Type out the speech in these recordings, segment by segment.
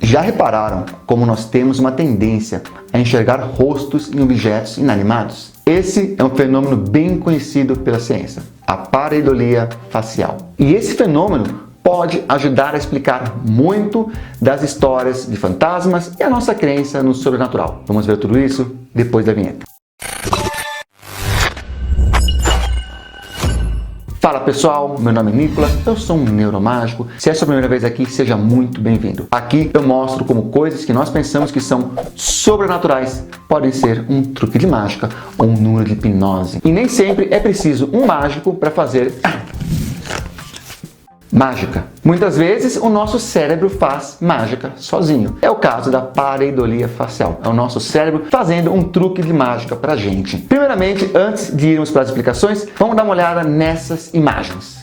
Já repararam como nós temos uma tendência a enxergar rostos em objetos inanimados? Esse é um fenômeno bem conhecido pela ciência, a pareidolia facial. E esse fenômeno pode ajudar a explicar muito das histórias de fantasmas e a nossa crença no sobrenatural. Vamos ver tudo isso depois da vinheta. Fala pessoal, meu nome é Nicolas, eu sou um neuromágico. Se é a sua primeira vez aqui, seja muito bem-vindo. Aqui eu mostro como coisas que nós pensamos que são sobrenaturais podem ser um truque de mágica ou um número de hipnose. E nem sempre é preciso um mágico para fazer mágica. Muitas vezes o nosso cérebro faz mágica sozinho. É o caso da pareidolia facial. É o nosso cérebro fazendo um truque de mágica pra gente. Primeiramente, antes de irmos para as explicações, vamos dar uma olhada nessas imagens.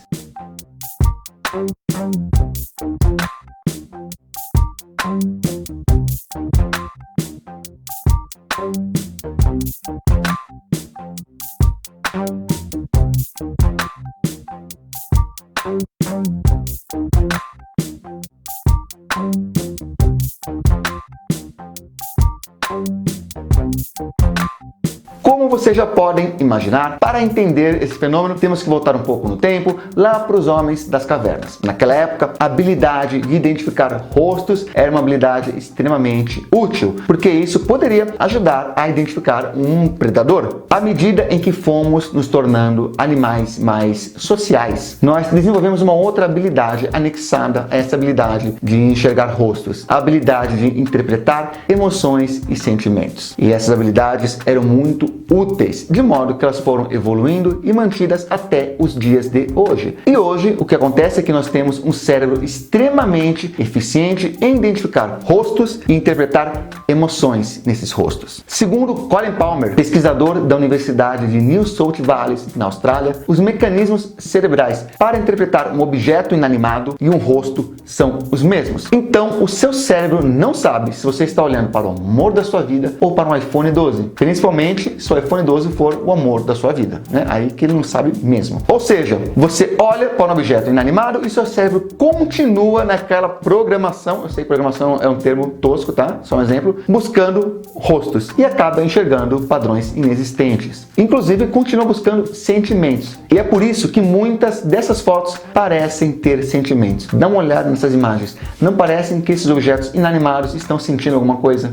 Como vocês já podem imaginar, para entender esse fenômeno, temos que voltar um pouco no tempo, lá para os homens das cavernas. Naquela época, a habilidade de identificar rostos era uma habilidade extremamente útil, porque isso poderia ajudar a identificar um predador. À medida em que fomos nos tornando animais mais sociais, nós desenvolvemos uma outra habilidade anexada a essa habilidade de enxergar rostos, a habilidade de interpretar emoções e sentimentos. E essas habilidades eram muito úteis, de modo que elas foram evoluindo e mantidas até os dias de hoje. E hoje o que acontece é que nós temos um cérebro extremamente eficiente em identificar rostos e interpretar emoções nesses rostos. Segundo Colin Palmer, pesquisador da Universidade de New South Wales, na Austrália, os mecanismos cerebrais para interpretar um objeto inanimado e um rosto são os mesmos. Então, o seu cérebro não sabe se você está olhando para o amor da sua vida ou para um iPhone 12, principalmente se o iPhone 12 for o amor da sua vida, né? Aí que ele não sabe mesmo. Ou seja, você olha para um objeto inanimado e seu cérebro continua naquela programação, eu sei que programação é um termo tosco, tá? Só um exemplo, buscando rostos e acaba enxergando padrões inexistentes. Inclusive, continua buscando sentimentos. E é por isso que muitas dessas fotos parecem ter sentimentos. Dá uma olhada nessas imagens. Não parecem que esses objetos inanimados estão sentindo alguma coisa?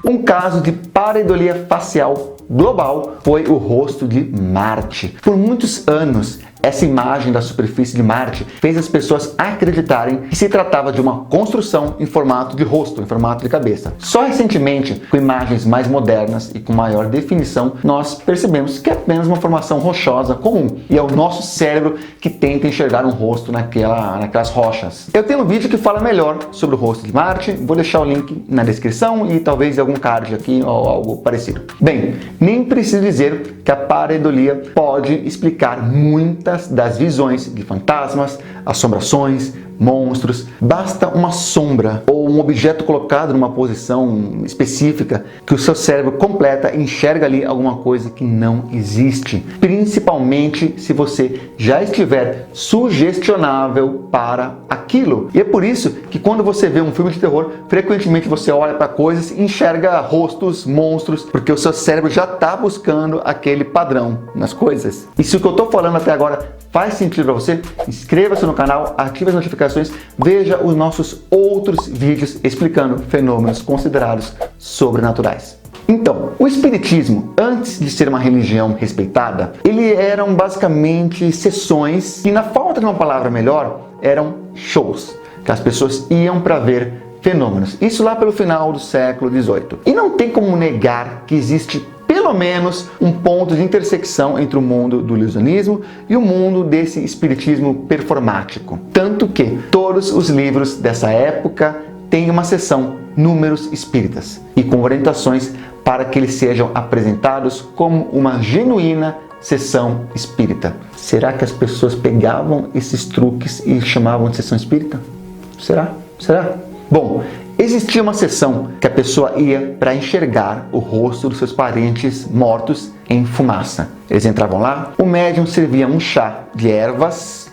Um caso de pareidolia facial global foi o rosto de Marte. Por muitos anos, essa imagem da superfície de Marte fez as pessoas acreditarem que se tratava de uma construção em formato de rosto, em formato de cabeça. Só recentemente, com imagens mais modernas e com maior definição, nós percebemos que é apenas uma formação rochosa comum e é o nosso cérebro que tenta enxergar um rosto naquelas rochas. Eu tenho um vídeo que fala melhor sobre o rosto de Marte, vou deixar o link na descrição e talvez algum card aqui ou algo parecido. Bem, nem preciso dizer que a pareidolia pode explicar muitas das visões de fantasmas, assombrações, monstros. Basta uma sombra ou um objeto colocado numa posição específica que o seu cérebro completa e enxerga ali alguma coisa que não existe, principalmente se você já estiver sugestionável para aquilo. E é por isso que quando você vê um filme de terror, frequentemente você olha para coisas e enxerga rostos, monstros, porque o seu cérebro já está buscando aquele padrão nas coisas. E se o que eu estou falando até agora faz sentido para você, inscreva-se no canal, ative as notificações, veja os nossos outros vídeos explicando fenômenos considerados sobrenaturais. Então, o espiritismo, antes de ser uma religião respeitada, ele eram basicamente sessões que, na falta de uma palavra melhor, eram shows, que as pessoas iam para ver fenômenos. Isso lá pelo final do século XVIII. E não tem como negar que existe pelo menos um ponto de intersecção entre o mundo do ilusionismo e o mundo desse espiritismo performático. Tanto que todos os livros dessa época têm uma seção Números Espíritas e com orientações para que eles sejam apresentados como uma genuína sessão espírita. Será que as pessoas pegavam esses truques e chamavam de sessão espírita? Será? Será? Bom, existia uma sessão que a pessoa ia para enxergar o rosto dos seus parentes mortos em fumaça. Eles entravam lá, o médium servia um chá de ervas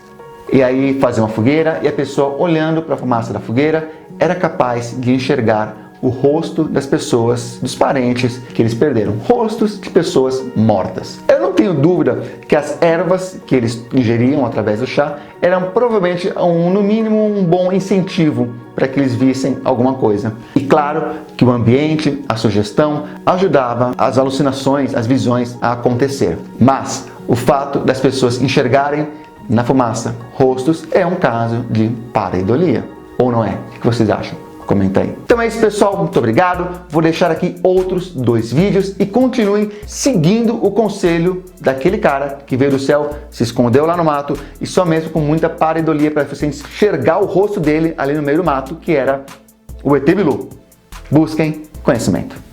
e aí fazia uma fogueira e a pessoa, olhando para a fumaça da fogueira, era capaz de enxergar o rosto das pessoas, dos parentes que eles perderam, rostos de pessoas mortas. Eu não tenho dúvida que as ervas que eles ingeriam através do chá eram provavelmente, no mínimo, um bom incentivo para que eles vissem alguma coisa. E claro que o ambiente, a sugestão, ajudava as alucinações, as visões a acontecer. Mas o fato das pessoas enxergarem na fumaça rostos é um caso de pareidolia. Ou não é? O que vocês acham? Comenta aí. Então é isso, pessoal. Muito obrigado. Vou deixar aqui outros 2 vídeos e continuem seguindo o conselho daquele cara que veio do céu, se escondeu lá no mato e só mesmo com muita pareidolia para você enxergar o rosto dele ali no meio do mato, que era o ET Bilu. Busquem conhecimento.